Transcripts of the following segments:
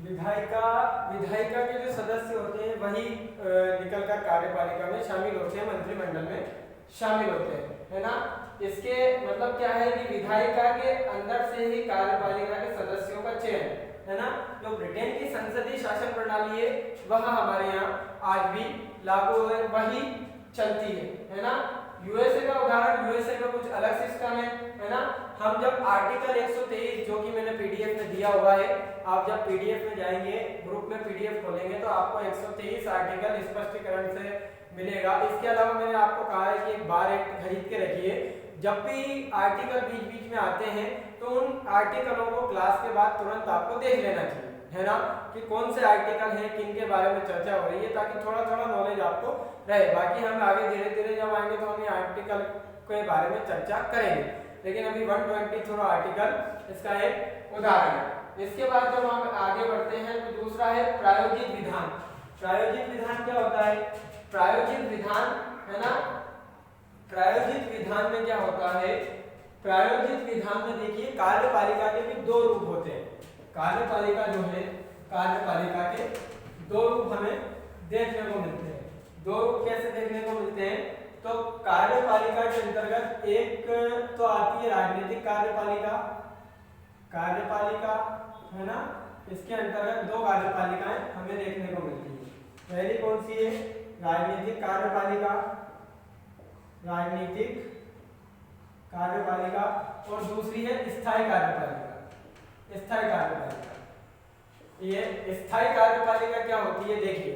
विधायिका विधायिका के जो सदस्य होते हैं वही निकलकर कार्यपालिका में शामिल होते हैं, मंत्रिमंडल में शामिल होते हैं, है ना। इसके मतलब क्या है कि विधायिका के अंदर से ही कार्यपालिका के सदस्यों का चयन, है ना। जो ब्रिटेन की संसदीय शासन प्रणाली है वह हमारे यहाँ आज भी लागू है, वही चलती है ना। यूएसए का उदाहरण, यूएसए का कुछ अलग सिस्टम है ना। हम जब आर्टिकल 123 जो कि मैंने पीडीएफ में दिया हुआ है, आप जब पीडीएफ में जाएंगे, ग्रुप में पीडीएफ खोलेंगे तो आपको 123 आर्टिकल स्पष्टीकरण से मिलेगा। इसके अलावा मैंने आपको कहा है कि एक बार एक्ट खरीद के रखिए, जब भी आर्टिकल बीच बीच में आते हैं तो उन आर्टिकलों को क्लास के बाद तुरंत आपको देख लेना चाहिए, है ना, कि कौन से आर्टिकल हैं, किन के बारे में चर्चा हो रही है, ताकि थोड़ा थोड़ा नॉलेज आपको रहे। बाकी हम आगे धीरे धीरे जब आएंगे तो हम ये आर्टिकल के बारे में चर्चा करेंगे, लेकिन अभी 123 आर्टिकल इसका एक उदाहरण है। इसके बाद जब हम आगे बढ़ते हैं तो दूसरा है प्रायोजित विधान। प्रायोजित विधान क्या होता है? प्रायोजित विधान, है ना, प्रायोजित विधान में क्या होता है? प्रायोजित विधान में देखिए कार्यपालिका के भी दो रूप होते हैं। कार्यपालिका जो है, कार्यपालिका के दो रूप हमें देखने को मिलते हैं। दो रूप कैसे देखने को मिलते हैं? तो कार्यपालिका के अंतर्गत एक तो आती है राजनीतिक कार्यपालिका, कार्यपालिका, है ना। इसके अंतर्गत दो कार्यपालिकाएं हमें देखने को मिलती है। पहली कौन सी है? राजनीतिक कार्यपालिका, राजनीतिक कार्यपालिका, और दूसरी है स्थायी कार्यपालिका, स्थायी कार्यपालिका। ये स्थायी कार्यपालिका क्या होती है? देखिए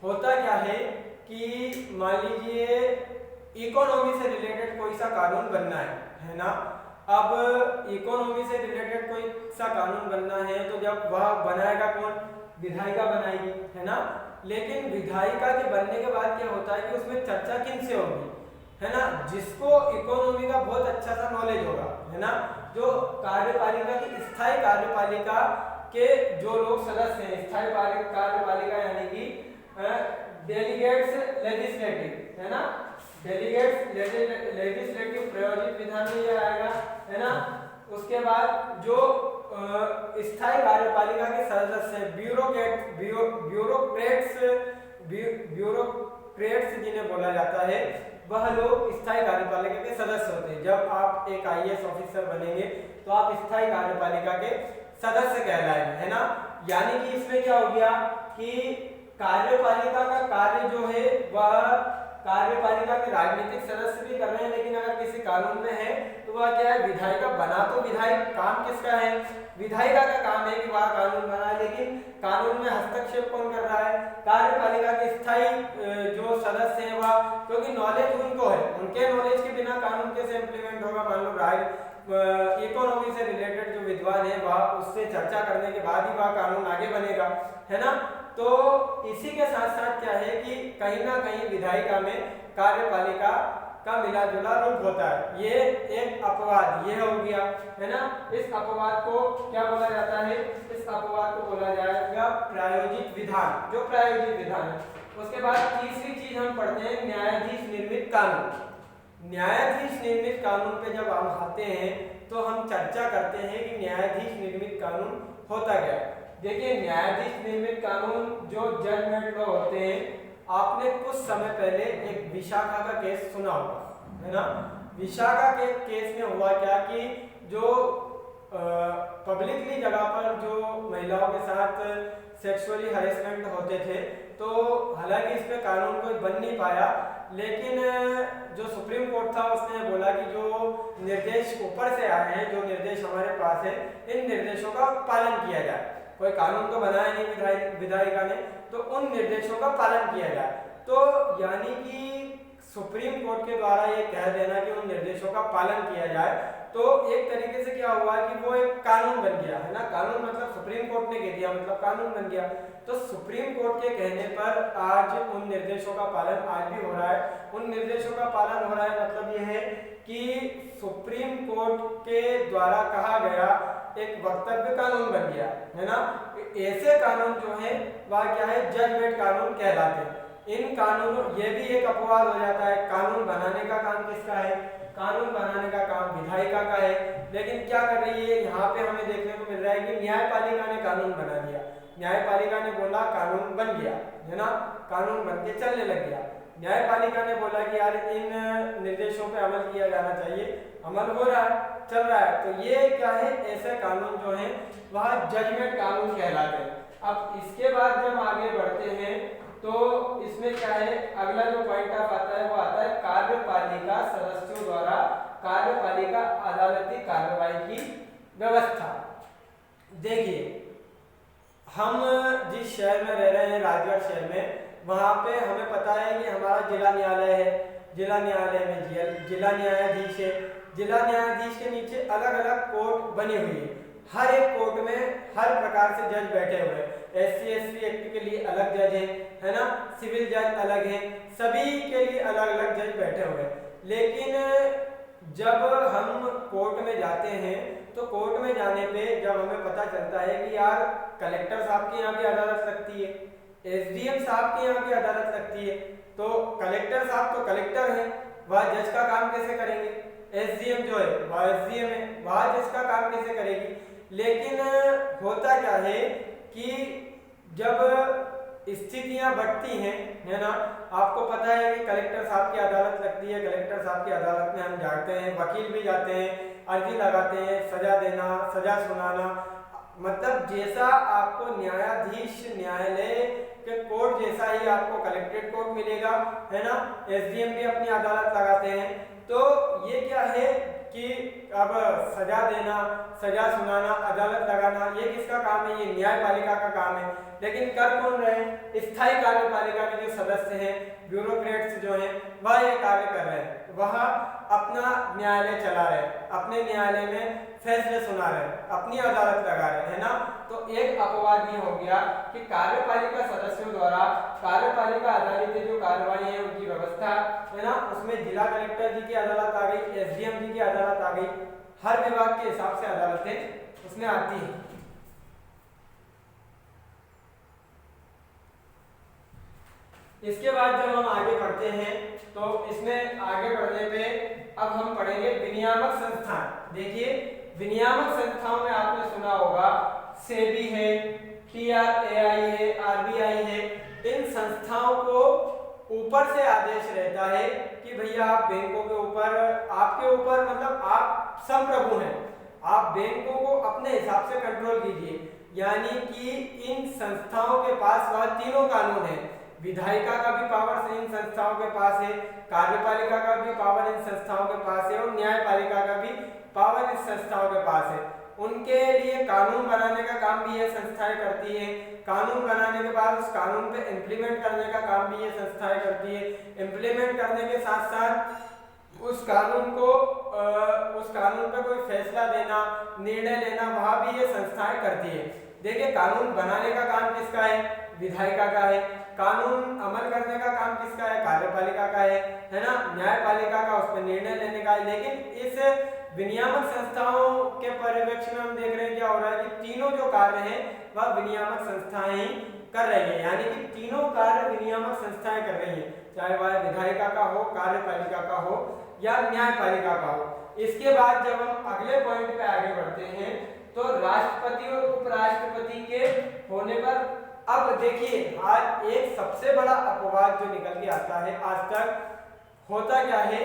होता क्या है कि मान लीजिए इकोनॉमी से रिलेटेड कोई सा कानून बनना है ना। अब इकोनॉमी से रिलेटेड कोई सा कानून बनना है तो जब वह बनाएगा कौन? विधायिका बनाएगी, है ना। लेकिन विधायिका के बनने के बाद क्या होता है कि उसमें चर्चा किन से होगी, है ना, जिसको इकोनॉमी का बहुत अच्छा सा नॉलेज होगा, है ना। जो कार्यपालिका की स्थायी कार्यपालिका के जो लोग सदस्य हैं, स्थायी कार्यपालिका यानी कि डेलीगेट्स लेजिस्लेटिव, है ना, डेलीगेट्स लेजिस्लेटिव प्रायोजित विधान में यह आएगा, है ना। उसके बाद जो स्थायी कार्यपालिका के सदस्य ब्यूरोक्रेट्स जिन्हें बोला जाता है, वह लोग स्थायी कार्यपालिका के सदस्य होते हैं। जब आप एक आईएएस ऑफिसर बनेंगे तो आप स्थायी कार्यपालिका के सदस्य कहलाएंगे, है ना। यानी कि इसमें क्या हो गया कि कार्यपालिका का कार्य जो है वह कार्यपालिका के राजनीतिक सदस्य भी कर रहे हैं, लेकिन अगर किसी कानून में है तो वह क्या है? विधायिका बना तो विधायक, काम किसका है? विधायिका का काम है कि वह कानून बनाए, लेकिन कानून में हस्तक्षेप कौन कर रहा है? कार्यपालिका के स्थायी जो सदस्य हैं वह, क्योंकि नॉलेज उनको है, उनके नॉलेज के बिना कानून कैसे इम्प्लीमेंट होगा? मान लो इकोनॉमी से रिलेटेड जो विद्वान है वह उससे चर्चा करने के बाद ही वह कानून आगे बनेगा, है ना। तो इसी के साथ साथ क्या है कि कहीं ना कहीं विधायिका में कार्यपालिका का मिला जुला रूप होता है। ये एक अपवाद ये हो गया, है ना। इस अपवाद को क्या बोला जाता है? इस अपवाद को बोला जाएगा प्रायोजित विधान, जो प्रायोजित विधान है। उसके बाद तीसरी चीज हम पढ़ते हैं न्यायाधीश निर्मित कानून। न्यायाधीश निर्मित कानून पे जब हम आते हैं तो हम चर्चा करते हैं कि न्यायाधीश निर्मित कानून होता क्या है। देखिए न्यायाधीश निर्मित कानून जो जजमेंट लॉ होते हैं, आपने कुछ समय पहले एक विशाखा का केस सुना होगा, है ना। विशाखा के केस में हुआ क्या कि जो पब्लिकली जगह पर जो महिलाओं के साथ सेक्सुअली हरेसमेंट होते थे, तो हालांकि इस पे कानून कोई बन नहीं पाया, लेकिन जो सुप्रीम कोर्ट था उसने बोला कि जो निर्देश ऊपर से आए हैं, जो निर्देश हमारे पास है, इन निर्देशों का पालन किया जाए। कोई कानून तो बनाया नहीं विधायिका ने, तो उन निर्देशों का पालन किया जाए। तो यानी कि सुप्रीम कोर्ट के द्वारा ये कह देना कि उन निर्देशों का पालन किया जाए, तो एक तरीके से क्या हुआ कि वो एक कानून बन गया, है ना। कानून मतलब सुप्रीम कोर्ट ने कह दिया, मतलब कानून बन गया। तो सुप्रीम कोर्ट के कहने पर आज उन निर्देशों का पालन आज भी हो रहा है। उन निर्देशों का पालन हो रहा है मतलब ये है कि सुप्रीम कोर्ट के द्वारा कहा गया एक वक्तव्य कानून बन गया, है ना। ऐसे कानून जो है वह क्या है? जजमेंट कानून कहलाते हैं। इन कानूनों, ये भी एक अपवाद हो जाता है, कानून बनाने का काम किसका है? कानून बनाने का काम विधायिका का है, लेकिन क्या कर रही है? यहाँ पे हमें देखने को मिल रहा है कि न्यायपालिका ने कानून बना दिया। न्यायपालिका ने बोला कानून बन गया, है ना, कानून बन के चलने लग गया। न्यायपालिका ने बोला कि यार इन निर्देशों पे अमल किया जाना चाहिए, अमल हो रहा है, चल रहा है, तो ये क्या है, ऐसे कानून जो है वह जजमेंट कानून कहलाते हैं। अब इसके बाद जब आगे बढ़ते हैं तो इसमें क्या है, अगला जो पॉइंट ऑफ आता है वो आता है कार्यपालिका सदस्यों द्वारा कार्यपालिका अदालती कार्रवाई की व्यवस्था। देखिए हम जिस शहर में रह रहे हैं, राजगढ़ शहर में, वहाँ पे हमें पता है कि हमारा जिला न्यायालय है, जिला न्यायालय में जिला न्यायाधीश है, जिला न्यायाधीश के नीचे अलग अलग कोर्ट बनी हुई है, हर एक कोर्ट में हर प्रकार से जज बैठे हुए हैं, SC ST एक्ट के लिए अलग जज है ना, सिविल जज अलग है, सभी के लिए अलग अलग जज बैठे हुए हैं। लेकिन जब हम कोर्ट में जाते हैं तो कोर्ट में जाने पे जब हमें पता चलता है कि यार कलेक्टर साहब के यहाँ भी अदालत लगती है, SDM साहब के यहाँ भी अदालत लगती है, तो कलेक्टर साहब तो कलेक्टर है, वह जज का काम कैसे करेंगे, SDM जो है वह SDM है, वह जज का काम कैसे करेगी। लेकिन होता क्या है कि जब स्थितियां बढ़ती हैं, है ना, आपको पता है कि कलेक्टर साहब की अदालत लगती है, कलेक्टर साहब की अदालत में हम जाते हैं, वकील भी जाते हैं, अर्जी लगाते हैं, सजा देना, सजा सुनाना, मतलब जैसा आपको न्यायाधीश न्यायालय के कोर्ट जैसा ही आपको कलेक्ट्रेट कोर्ट मिलेगा, है ना, SDM भी अपनी अदालत लगाते हैं। तो ये क्या है कि अब सजा देना, सजा सुनाना, अदालत लगाना, ये किसका काम है, ये न्यायपालिका का काम है। लेकिन कर कौन रहे हैं, स्थायी कार्यपालिका के जो सदस्य हैं, ब्यूरोक्रेट्स जो हैं, वह ये कार्य कर रहे हैं, वह अपना न्यायालय चला रहे हैं, अपने न्यायालय में फैसले सुना रहे हैं, अपनी अदालत लगा रहे हैं, है ना। तो एक अपवाद ये हो गया कि कार्यपालिका सदस्यों द्वारा कार्यपालिका अदालती जो कार्रवाई है उनकी व्यवस्था, है ना, उसमें जिला कलेक्टर जी की अदालत आ गई, SDM जी की अदालत आ गई, हर विभाग के हिसाब से अदालतें उसमें आती हैं। इसके बाद जब हम आगे बढ़ते हैं तो इसमें आगे बढ़ने पे अब हम पढ़ेंगे विनियामक संस्थान। देखिए विनियामक संस्थाओं में आपने सुना होगा सेबी है, TRAI है, RBI है, इन संस्थाओं को ऊपर से आदेश रहता है कि भैया आप बैंकों के ऊपर, आपके ऊपर मतलब आप संप्रभु हैं, आप बैंकों को अपने हिसाब से कंट्रोल कीजिए। यानी कि इन संस्थाओं के पास वह तीनों कानून है, विधायिका का भी पावर इन संस्थाओं के पास है, कार्यपालिका का भी पावर इन संस्थाओं के पास है और न्यायपालिका का भी पावर इन संस्थाओं के पास है। उनके लिए कानून बनाने का काम भी ये संस्थाएं करती है, कानून बनाने के बाद उस कानून पे इम्प्लीमेंट करने का काम भी ये संस्थाएं करती है, इम्प्लीमेंट करने के साथ साथ उस कानून को उस कानून पे कोई फैसला देना, निर्णय लेना, वहाँ भी ये संस्थाएं करती है। देखिए कानून बनाने का काम किसका है, विधायिका का है, कानून अमल करने का काम किसका है, कार्यपालिका का है ना, न्यायपालिका का उस पर निर्णय लेने का है। लेकिन इस विनियामक संस्थाओं के पर्यवेक्षण में हम देख रहे हैं क्या हो रहा है कि तीनों जो कार्य हैं वह विनियामक संस्थाएं ही कर रही है, यानी कि तीनों कार्य विनियामक संस्थाएं कर रही हैं, चाहे वह विधायिका का हो, कार्यपालिका का हो या न्यायपालिका का हो। इसके बाद जब हम अगले पॉइंट पे आगे बढ़ते हैं तो राष्ट्रपति और उपराष्ट्रपति के होने पर, अब देखिए आज एक सबसे बड़ा अपवाद जो निकल के आता है, आज तक होता क्या है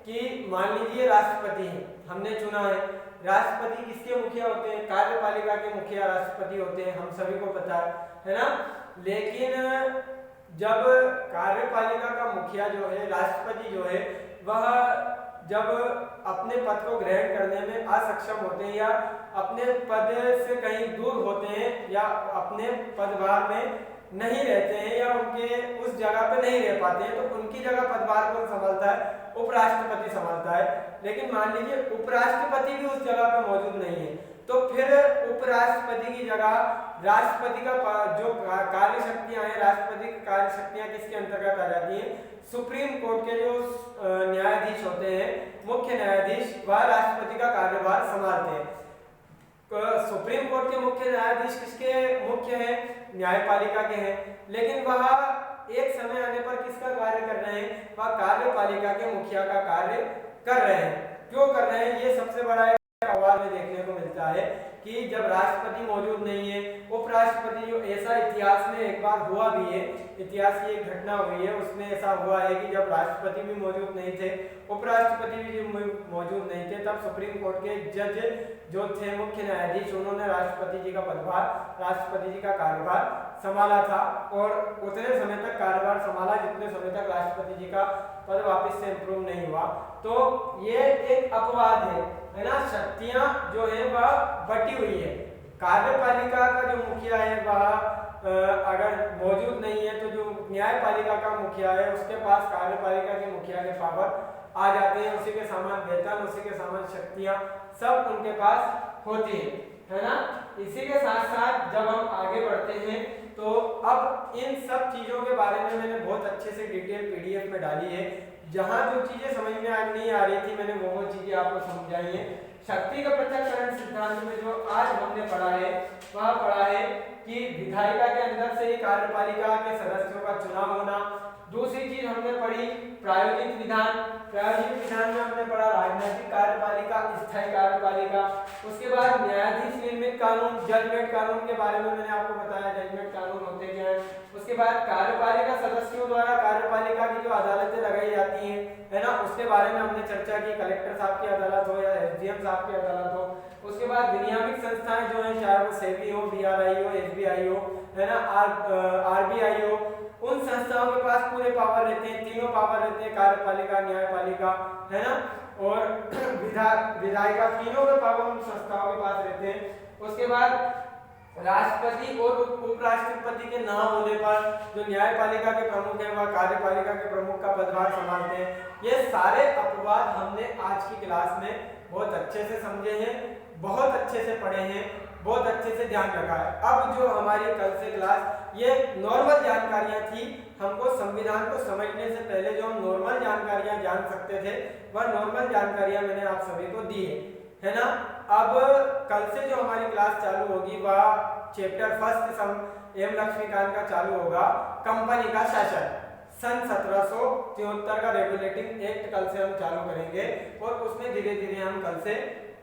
कि मान लीजिए राष्ट्रपति है, हमने चुना है, राष्ट्रपति किसके मुखिया होते हैं, कार्यपालिका के मुखिया राष्ट्रपति होते हैं, हम सभी को पता है ना। लेकिन जब कार्यपालिका का मुखिया जो है, राष्ट्रपति जो है, वह जब अपने पद को ग्रहण करने में असक्षम होते हैं या अपने पद से कहीं दूर होते हैं या अपने पदभार में नहीं रहते हैं या उनके उस जगह पे नहीं रह पाते हैं, तो उनकी जगह पदभार कौन संभालता है, उपराष्ट्रपति संभालता है। लेकिन मान लीजिए उपराष्ट्रपति भी उस जगह पे मौजूद नहीं है, तो फिर उपराष्ट्रपति की जगह राष्ट्रपति का जो कार्य शक्तियां हैं, राष्ट्रपति की कार्य शक्तियां किसके अंतर्गत आ जाती हैं, सुप्रीम कोर्ट के जो न्यायाधीश होते हैं, मुख्य न्यायाधीश, वह राष्ट्रपति का कार्यभार संभालते हैं। सुप्रीम कोर्ट के मुख्य न्यायाधीश किसके मुख्य हैं, न्यायपालिका के हैं, लेकिन वह एक समय आने पर किसका कार्य कर रहे हैं, वह कार्यपालिका के मुखिया का कार्य कर रहे हैं। क्यों कर रहे हैं, ये सबसे बड़ा अपवाद में देखने को मिलता मिलता है कि जब राष्ट्रपति मौजूद नहीं है, उपराष्ट्रपति, जो ऐसा इतिहास में एक बार हुआ भी है, इतिहास की एक घटना हुई है, उसमें ऐसा हुआ है कि जब राष्ट्रपति भी मौजूद नहीं थे, उपराष्ट्रपति भी मौजूद नहीं थे, तब सुप्रीम कोर्ट के जज जो थे, मुख्य न्यायाधीश, उन्होंने राष्ट्रपति जी का पदभार, राष्ट्रपति जी का कार्यभार संभाला था और उतने समय तक कार्यभार संभाला जितने समय तक राष्ट्रपति जी का पद वापस से इम्प्रूव नहीं हुआ। तो ये एक अपवाद है ना, शक्तियां जो है वह बटी हुई है। कार्यपालिका का जो मुखिया है वह अगर मौजूद नहीं है तो जो न्यायपालिका का मुखिया है उसके पास कार्यपालिका के मुखिया के पावर आ जाते हैं, उसी के समान वेतन, उसी के समान शक्तियां सब उनके पास होती है ना। इसी के साथ साथ जब हम आगे बढ़ते हैं तो अब इन सब चीजों के बारे में मैंने बहुत अच्छे से डिटेल पीडीएफ में डाली है। जहां जो चीजें समझ में नहीं आ रही थी मैंने वो चीजें आपको समझाई है। शक्ति का पृथक्करण सिद्धांत में जो आज हमने पढ़ा है वह पढ़ा है कि विधायिका के अंदर से ही कार्यपालिका के सदस्यों का चुनाव होना। दूसरी चीज हमने पढ़ी प्रायोगिक विधान। प्रायोगिक विधान में हमने पढ़ा राजनीतिक कार्यपालिका, स्थायी कार्यपालिका। उसके बाद न्यायाधीश निर्मित कानून, जजमेंट कानून के बारे में मैंने आपको बताया जजमेंट कानून होते क्या हैं। उसके बाद कार्यपालिका सदस्यों द्वारा कार्यपालिका की जो अदालतें लगाई जाती हैं है ना, उसके बारे में हमने चर्चा की, कलेक्टर साहब की अदालत हो या एसडीएम साहब की अदालत हो। उसके बाद विनियामक संस्थाएं जो हैं, चाहे वो सेबी हो, बीआरआई हो, एसबीआई हो, है ना, आरबीआई हो, उन संस्थाओं के पास पूरे पावर रहते हैं, तीनों पावर रहते हैं, कार्यपालिका, न्यायपालिका, है ना, और विधायिका, तीनों के पावर उन संस्थाओं के पास रहते हैं। उसके बाद राष्ट्रपति और उपराष्ट्रपति के ना होने पर जो न्यायपालिका के प्रमुख हैं वह कार्यपालिका के प्रमुख का पदभार संभालते हैं। ये सारे अपवाद हमने आज की क्लास में बहुत अच्छे से समझे हैं, बहुत अच्छे से पढ़े हैं, बहुत अच्छे से ध्यान रखा है। अब जो हमारी कल से क्लास ये नॉर्मल जानकारियां थी, हमको संविधान को समझने से पहले जो हम नॉर्मल जानकारियां जान सकते थे वह नॉर्मल जानकारियां मैंने आप सभी को दी है ना। अब कल से जो हमारी क्लास चालू होगी वह चैप्टर फर्स्ट एम लक्ष्मीकांत का चालू होगा, कंपनी का शासन, सन 1773 का रेगुलेटिंग एक्ट कल से हम चालू करेंगे और उसमें धीरे धीरे हम कल से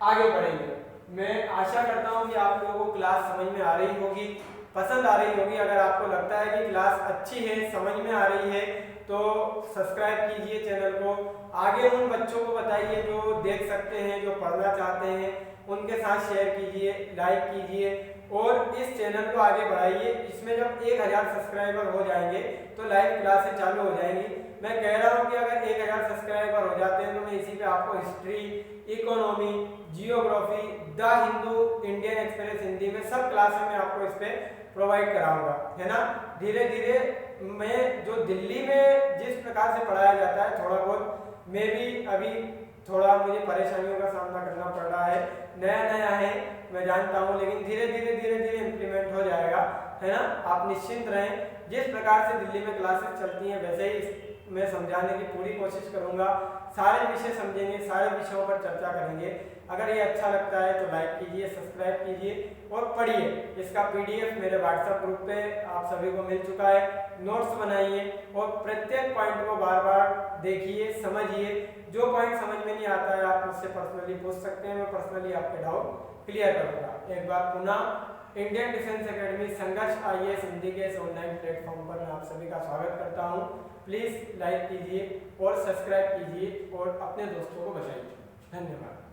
आगे बढ़ेंगे। मैं आशा करता हूं कि आप लोगों को क्लास समझ में आ रही होगी, पसंद आ रही होगी। अगर आपको लगता है कि क्लास अच्छी है, समझ में आ रही है तो सब्सक्राइब कीजिए चैनल को, आगे उन बच्चों को बताइए जो देख सकते हैं, जो पढ़ना चाहते हैं, उनके साथ शेयर कीजिए, लाइक कीजिए और इस चैनल को आगे बढ़ाइए। इसमें जब 1000 सब्सक्राइबर हो जाएंगे तो लाइव क्लासेस चालू हो जाएंगी। मैं कह रहा हूँ कि अगर 1000 सब्सक्राइबर हो जाते हैं तो मैं इसी पे आपको history, economy, geography, the Hindu, Indian express Hindi में सब क्लासेस में आपको इस पे प्रोवाइड कराऊंगा, है ना। धीरे धीरे मैं जो दिल्ली में जिस प्रकार से पढ़ाया जाता है थोड़ा बहुत मैं भी अभी थोड़ा मुझे परेशानियों का सामना करना पड़ रहा है, नया नया है मैं जानता हूँ, लेकिन धीरे धीरे इम्प्लीमेंट हो जाएगा, है ना। आप निश्चिंत रहें, जिस प्रकार से दिल्ली में क्लासेस चलती हैं वैसे ही मैं समझाने की पूरी कोशिश करूंगा। सारे विषय समझेंगे, सारे विषयों पर चर्चा करेंगे। अगर ये अच्छा लगता है तो लाइक कीजिए, सब्सक्राइब कीजिए और पढ़िए। इसका पीडीएफ मेरे व्हाट्सएप ग्रुप पे आप सभी को मिल चुका है। नोट्स बनाइए और प्रत्येक पॉइंट को बार बार देखिए, समझिए। जो पॉइंट समझ में नहीं आता है आप मुझसे पर्सनली पूछ सकते हैं, मैं पर्सनली आपके डाउट क्लियर करूंगा। एक बार पुनः इंडियन डिफेंस एकेडमी संघर्ष आईएएस हिंदी के इस ऑनलाइन प्लेटफॉर्म पर मैं आप सभी का स्वागत करता हूं। प्लीज लाइक कीजिए और सब्सक्राइब कीजिए और अपने दोस्तों को बताइए। धन्यवाद।